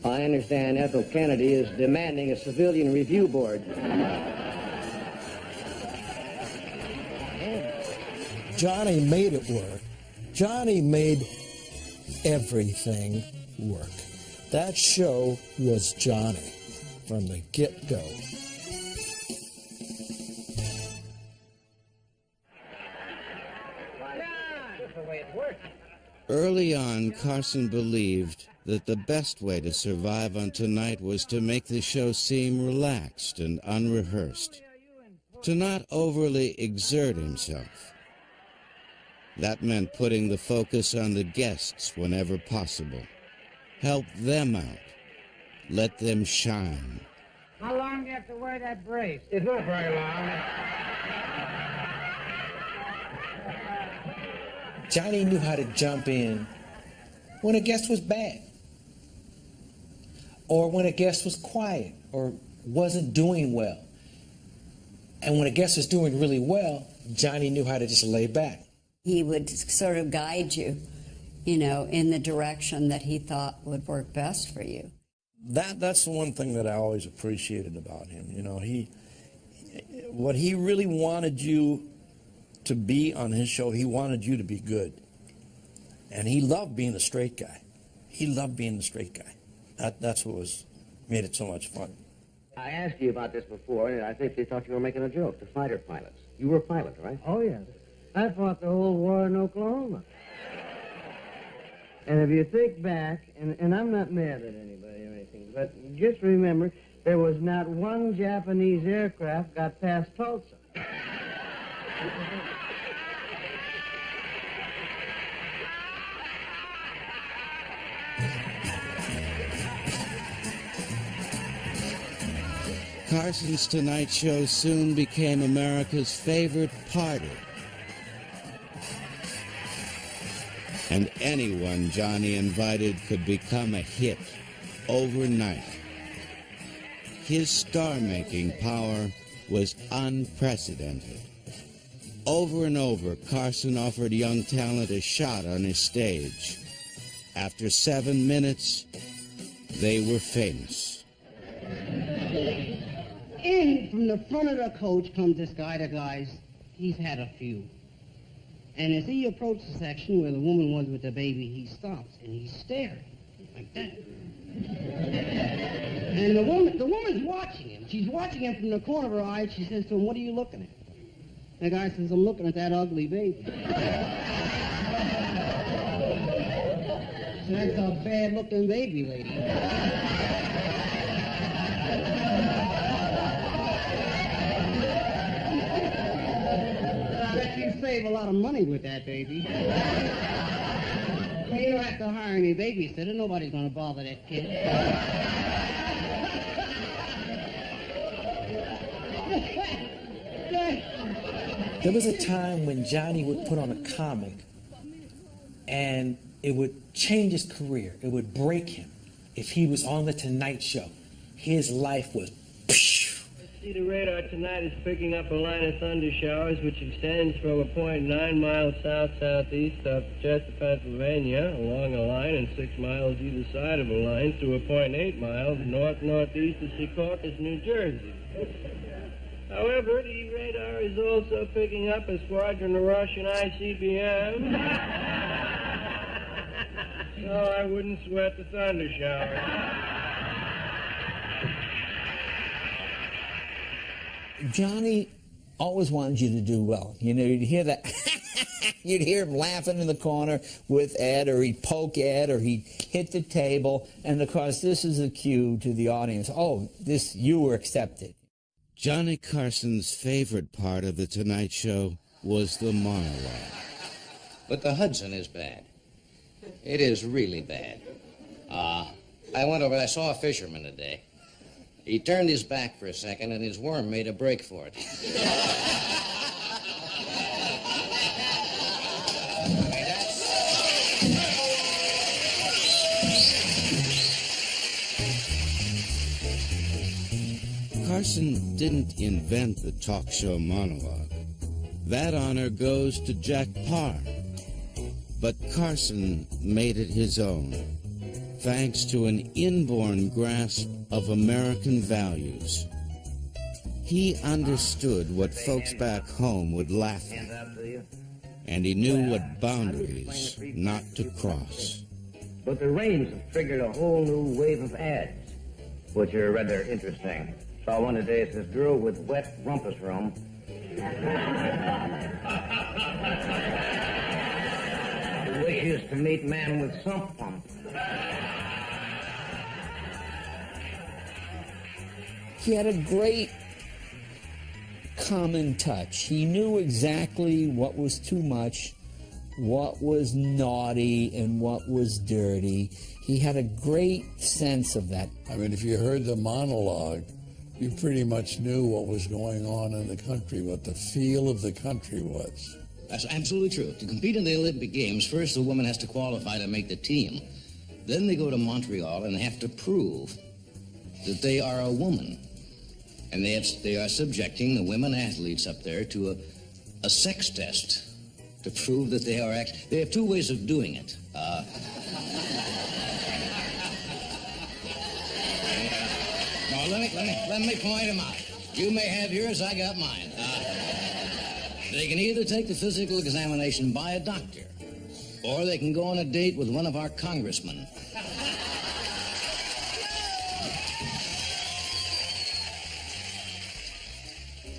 I understand Ethel Kennedy is demanding a civilian review board. Johnny made it work. Johnny made everything work. That show was Johnny from the get-go. Early on, Carson believed that the best way to survive on Tonight was to make the show seem relaxed and unrehearsed, to not overly exert himself. That meant putting the focus on the guests whenever possible. Help them out. Let them shine. How long do you have to wear that brace? It's not very long. Johnny knew how to jump in when a guest was bad, or when a guest was quiet or wasn't doing well. And when a guest was doing really well, Johnny knew how to just lay back. He would sort of guide you, you know, in the direction that he thought would work best for you. That's the one thing that I always appreciated about him. You know, he what he really wanted you to be on his show, he wanted you to be good. And he loved being the straight guy. He loved being the straight guy. That's what made it so much fun. I asked you about this before, and I think they thought you were making a joke, the fighter pilots. You were a pilot, right? Oh, yes. I fought the whole war in Oklahoma. And if you think back, and I'm not mad at anybody or anything, but just remember, there was not one Japanese aircraft got past Tulsa. Carson's Tonight Show soon became America's favorite party. And anyone Johnny invited could become a hit overnight. His star-making power was unprecedented. Over and over, Carson offered young talent a shot on his stage. After 7 minutes, they were famous. In from the front of the coach comes this guy. The guys, he's had a few. And as he approached the section where the woman was with the baby, he stops and he's staring like that. And the woman's watching him. She's watching him from the corner of her eye. She says to him, "What are you looking at?" The guy says, "I'm looking at that ugly baby." So that's a bad-looking baby, lady. I bet you save a lot of money with that baby. You don't have to hire any babysitter. Nobody's going to bother that kid. There was a time when Johnny would put on a comic and it would change his career. It would break him. If he was on the Tonight Show, his life was See, the radar tonight is picking up a line of thunder showers which extends from a point 9 miles south-southeast of Chester, Pennsylvania, along a line and 6 miles either side of a line to a point 8 miles north-northeast of Secaucus, New Jersey. However, the radar is also picking up a squadron of Russian ICBMs. So I wouldn't sweat the thunder showers. Johnny always wanted you to do well. You know, you'd hear that. You'd hear him laughing in the corner with Ed, or he'd poke Ed, or he'd hit the table. And of course, this is a cue to the audience. Oh, you were accepted. Johnny Carson's favorite part of The Tonight Show was the monologue. But the Hudson is bad. It is really bad. I went over, I saw a fisherman today. He turned his back for a second, and his worm made a break for it. Carson didn't invent the talk show monologue. That honor goes to Jack Paar. But Carson made it his own, thanks to an inborn grasp of American values. He understood what folks back home would laugh at, and he knew what boundaries not to cross. But the Rains have triggered a whole new wave of ads, which are rather interesting. Saw one today, it says, "Girl with wet rumpus room." Wishes to meet man with sump pump. He had a great common touch. He knew exactly what was too much, what was naughty, and what was dirty. He had a great sense of that. I mean, if you heard the monologue, you pretty much knew what was going on in the country, what the feel of the country was. That's absolutely true. To compete in the Olympic Games, first the woman has to qualify to make the team. Then they go to Montreal and they have to prove that they are a woman. And they are subjecting the women athletes up there to a sex test to prove that they are They have two ways of doing it. No, let me point them out. You may have yours, I got mine. They can either take the physical examination by a doctor, or they can go on a date with one of our congressmen.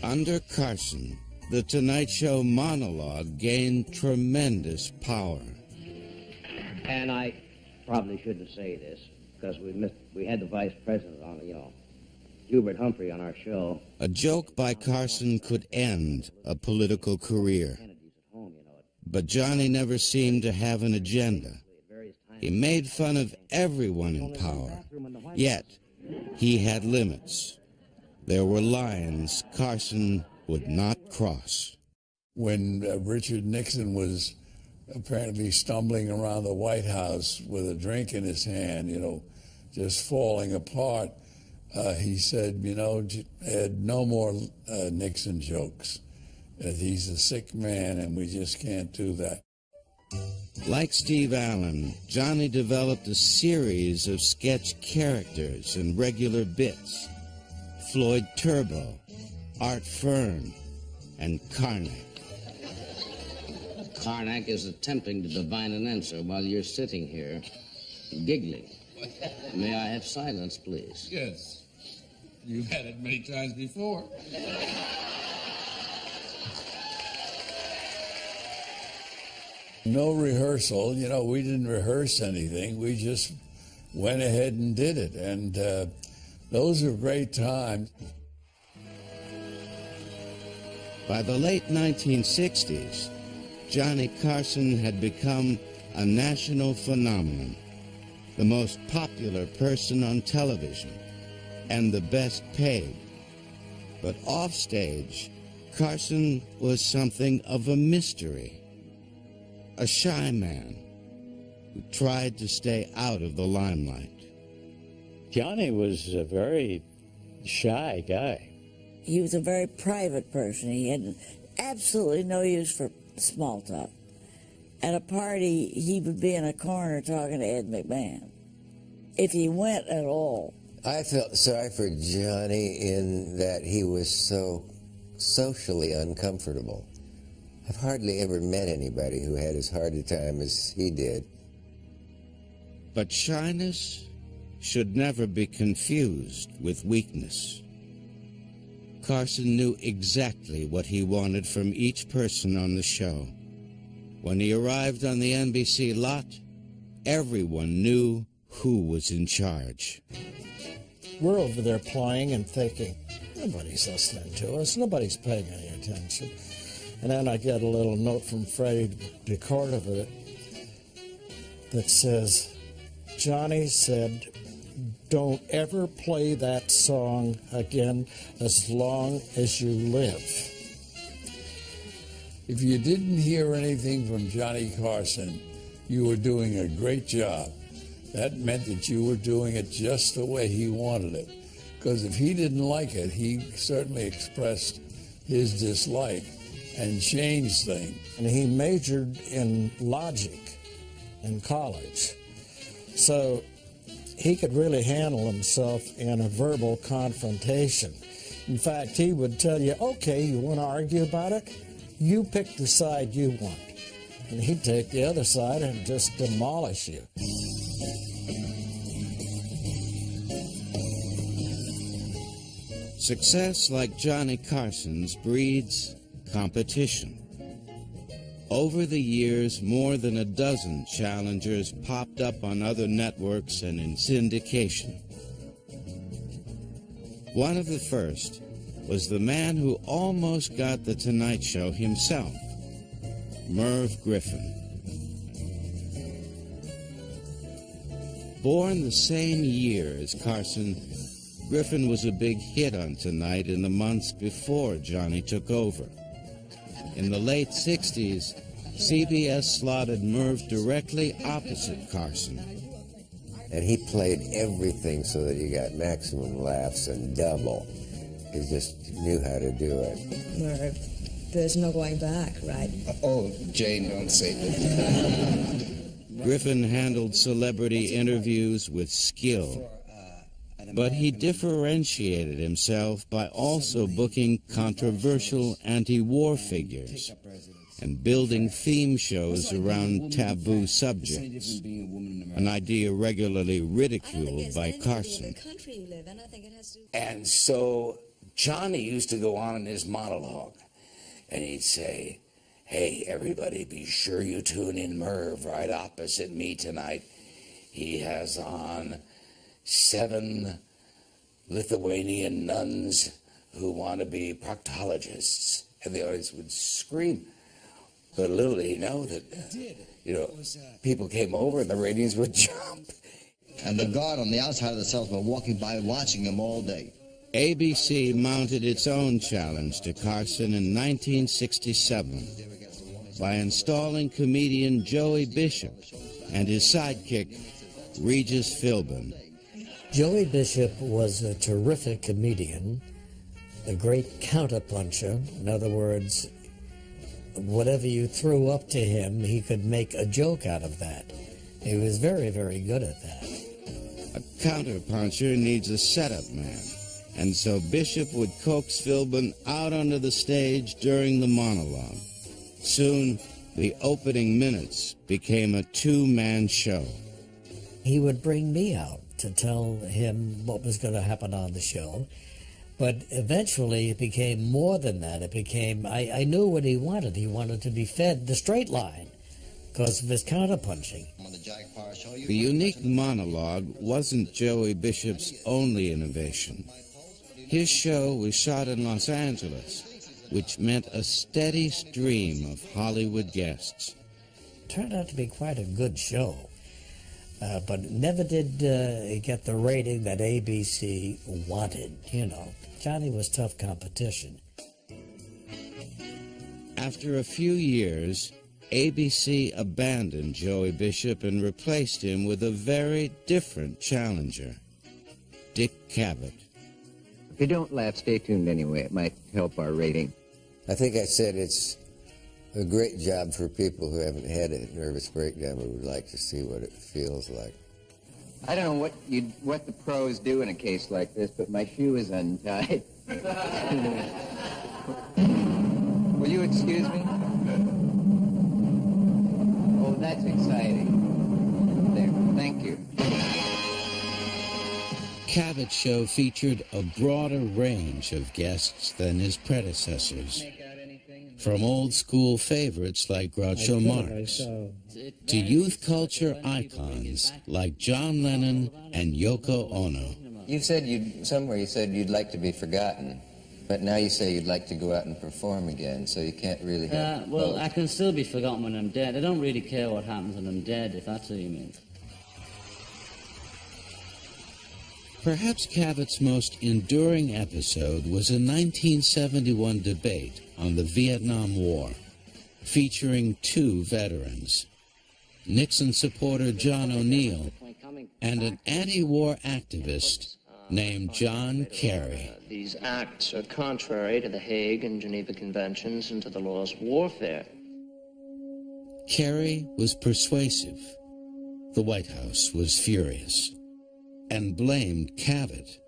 Under Carson, the Tonight Show monologue gained tremendous power. And I probably shouldn't say this, because we had the vice president on, Hubert Humphrey on our show. A joke by Carson could end a political career. But Johnny never seemed to have an agenda. He made fun of everyone in power, yet he had limits. There were lines Carson would not cross. When Richard Nixon was apparently stumbling around the White House with a drink in his hand, just falling apart, he said, Ed, no more Nixon jokes. He's a sick man, and we just can't do that. Like Steve Allen, Johnny developed a series of sketch characters and regular bits. Floyd Turbo, Art Fern, and Karnak. Karnak is attempting to divine an answer while you're sitting here, giggling. May I have silence, please? Yes. You've had it many times before. No rehearsal. We didn't rehearse anything. We just went ahead and did it. And those are great times. By the late 1960s, Johnny Carson had become a national phenomenon, the most popular person on television, and the best paid. But offstage, Carson was something of a mystery, a shy man who tried to stay out of the limelight. Johnny was a very shy guy. He was a very private person. He had absolutely no use for small talk. At a party, he would be in a corner talking to Ed McMahon, if he went at all. I felt sorry for Johnny in that he was so socially uncomfortable. I've hardly ever met anybody who had as hard a time as he did. But shyness should never be confused with weakness. Carson knew exactly what he wanted from each person on the show. When he arrived on the NBC lot, everyone knew who was in charge. We're over there playing and thinking, nobody's listening to us, nobody's paying any attention. And then I get a little note from Freddie DeCordova that says, Johnny said, don't ever play that song again as long as you live. If you didn't hear anything from Johnny Carson, you were doing a great job. That meant that you were doing it just the way he wanted it. Because if he didn't like it, he certainly expressed his dislike and changed things. And he majored in logic in college. So he could really handle himself in a verbal confrontation. In fact, he would tell you, okay, you want to argue about it? You pick the side you want. And he'd take the other side and just demolish you. Success like Johnny Carson's breeds competition. Over the years, more than a dozen challengers popped up on other networks and in syndication. One of the first was the man who almost got The Tonight Show himself, Merv Griffin. Born the same year as Carson, Griffin was a big hit on Tonight in the months before Johnny took over. In the late 60s, CBS slotted Merv directly opposite Carson. And he played everything so that you got maximum laughs and double. He just knew how to do it. Merv, there's no going back, right? Oh, Jane, don't say that. Griffin handled celebrity interviews with skill. An But he differentiated himself by also booking controversial anti-war figures and building theme shows around taboo subjects, an idea regularly ridiculed by Carson. And so Johnny used to go on in his monologue, and he'd say, "Hey, everybody, be sure you tune in Merv right opposite me tonight. He has on 7 Lithuanian nuns who want to be proctologists." And the audience would scream. But little did he know that, people came over and the ratings would jump. And the guard on the outside of the cells were walking by watching him all day. ABC mounted its own challenge to Carson in 1967 by installing comedian Joey Bishop and his sidekick, Regis Philbin. Joey Bishop was a terrific comedian, a great counterpuncher. In other words, whatever you threw up to him, he could make a joke out of that. He was very, very good at that. A counterpuncher needs a setup man, and so Bishop would coax Philbin out onto the stage during the monologue. Soon, the opening minutes became a 2-man show. He would bring me out to tell him what was going to happen on the show. But eventually it became more than that. It became, I knew what he wanted. He wanted to be fed the straight line because of his counterpunching. The unique monologue wasn't Joey Bishop's only innovation. His show was shot in Los Angeles, which meant a steady stream of Hollywood guests. It turned out to be quite a good show, but it never did get the rating that ABC wanted, Johnny was tough competition. After a few years, ABC abandoned Joey Bishop and replaced him with a very different challenger, Dick Cavett. If you don't laugh, stay tuned anyway. It might help our rating. I think I said it's a great job for people who haven't had a nervous breakdown but would like to see what it feels like. I don't know what the pros do in a case like this, but my shoe is untied. Will you excuse me? Oh, that's exciting. There, thank you. Cavett's show featured a broader range of guests than his predecessors, from old-school favorites like Groucho Marx to youth culture icons like John Lennon and Yoko Ono. You said somewhere you said you'd like to be forgotten, but now you say you'd like to go out and perform again, so you can't really have well, both. I can still be forgotten when I'm dead. I don't really care what happens when I'm dead, if that's what you mean. Perhaps Cavett's most enduring episode was a 1971 debate on the Vietnam War, featuring 2 veterans, Nixon supporter John O'Neill and an anti-war activist named John Kerry. These acts are contrary to the Hague and Geneva Conventions and to the laws of warfare. Kerry was persuasive. The White House was furious and blamed Cavett.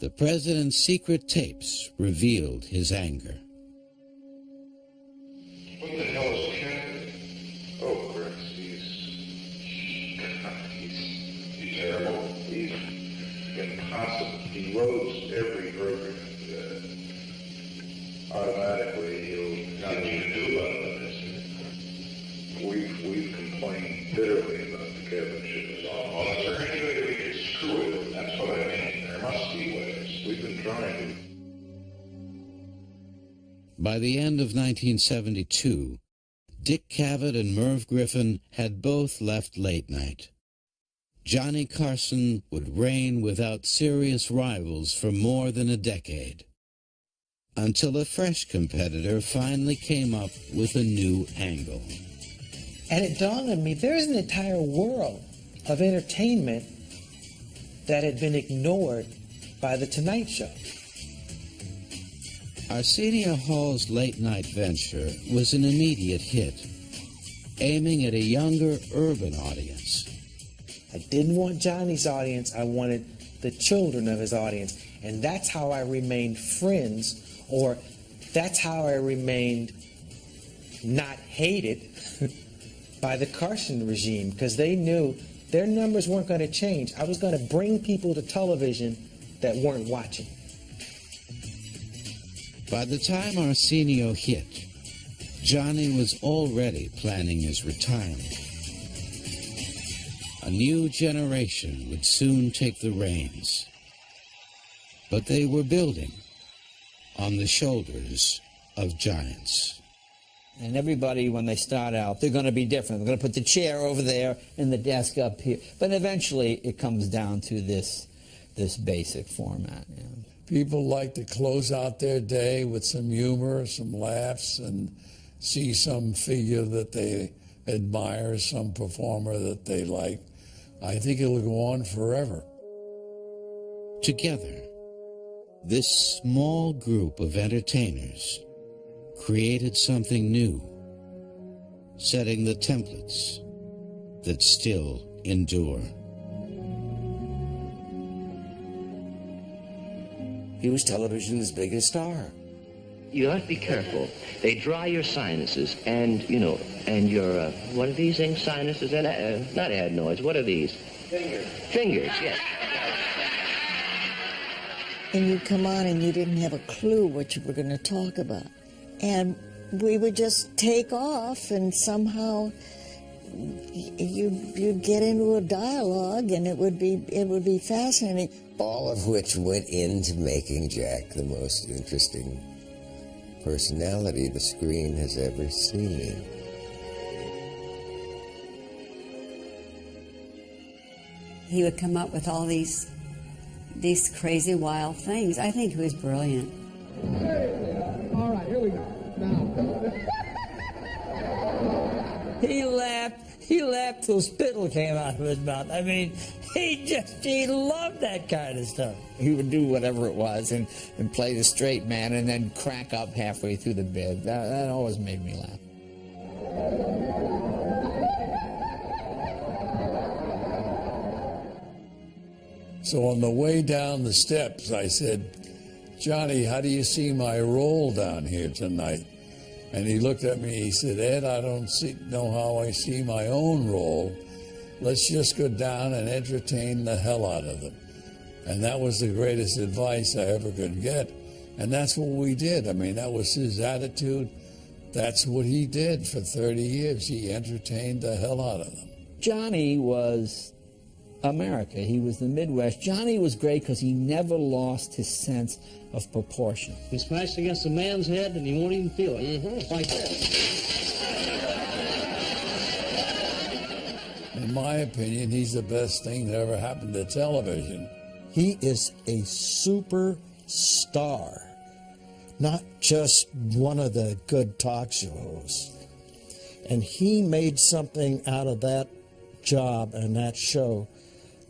The president's secret tapes revealed his anger. What the hell is Cavett? Oh, Chris, he's terrible. He's impossible. He roasts every program. Automatically, he'll not even do about this. We've complained bitterly about the Cavett shows. Oh, is there any way we could screw it? That's what I mean. There must be ways. We've been trying. By the end of 1972, Dick Cavett and Merv Griffin had both left late night. Johnny Carson would reign without serious rivals for more than a decade, until a fresh competitor finally came up with a new angle. And it dawned on me, there is an entire world of entertainment that had been ignored by The Tonight Show. Arsenio Hall's late-night venture was an immediate hit, aiming at a younger urban audience. I didn't want Johnny's audience. I wanted the children of his audience. And that's how I remained friends, or that's how I remained not hated by the Carson regime, because they knew their numbers weren't going to change. I was going to bring people to television that weren't watching. By the time Arsenio hit, Johnny was already planning his retirement. A new generation would soon take the reins. But they were building on the shoulders of giants. And everybody, when they start out, they're going to be different. They're going to put the chair over there and the desk up here. But eventually, it comes down to this basic format. Yeah. People like to close out their day with some humor, some laughs, and see some figure that they admire, some performer that they like. I think it'll go on forever. Together, this small group of entertainers created something new, setting the templates that still endure. He was television's biggest star. You have to be careful. They dry your sinuses, and, you know, and your, what are these things, sinuses? And, not adenoids, what are these? Fingers. Fingers, yes. And you'd come on and you didn't have a clue what you were going to talk about. And we would just take off, and somehow you'd get into a dialogue, and it would be fascinating. All of which went into making Jack the most interesting personality the screen has ever seen. He would come up with all these crazy, wild things. I think he was brilliant. All right, here we go. Now. He laughed till spittle came out of his mouth. I mean, he loved that kind of stuff. He would do whatever it was and play the straight man and then crack up halfway through the bit. That always made me laugh. So on the way down the steps, I said, Johnny, how do you see my role down here tonight? And he looked at me, he said, Ed, I don't know how I see my own role. Let's just go down and entertain the hell out of them. And that was the greatest advice I ever could get. And that's what we did. I mean, that was his attitude. That's what he did for 30 years. He entertained the hell out of them. Johnny was America. He was the Midwest. Johnny was great because he never lost his sense of proportion. You smash against a man's head and he won't even feel it. Mm-hmm. Like that. In my opinion, he's the best thing that ever happened to television. He is a superstar, not just one of the good talk shows. And he made something out of that job and that show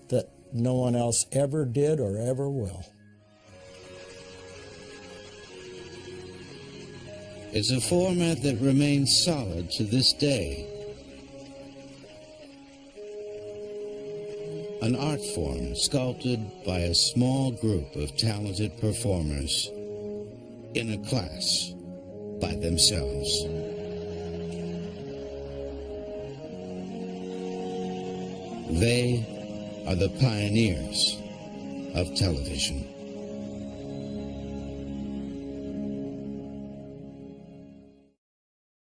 that no one else ever did or ever will. It's a format that remains solid to this day. An art form sculpted by a small group of talented performers in a class by themselves. They are the pioneers of television.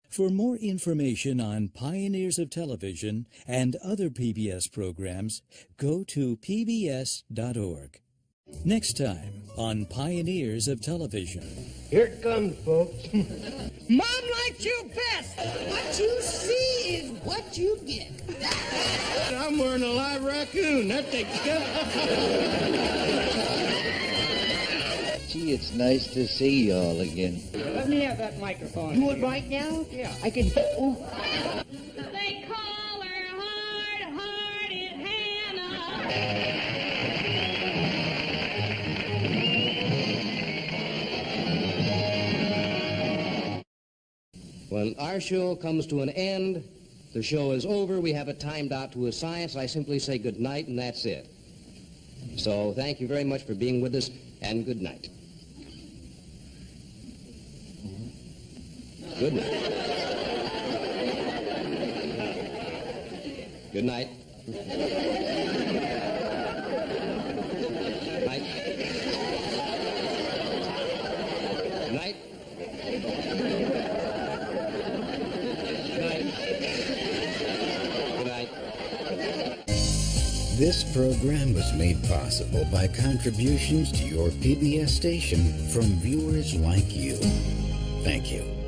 For more information on Pioneers of Television and other PBS programs, go to pbs.org. Next time on Pioneers of Television. Here it comes, folks. Mom likes you best. What you see is what you get. I'm wearing a live raccoon. That takes Gee, it's nice to see y'all again. Let me have that microphone. You would right now? Yeah. I can. Oh. They call her hard-hearted Hannah. When our show comes to an end, the show is over, we have it timed out to a science, I simply say good night, and that's it. So thank you very much for being with us, and good night. Good night. Good night. Night. Good night. Good night. Good night. This program was made possible by contributions to your PBS station from viewers like you. Thank you.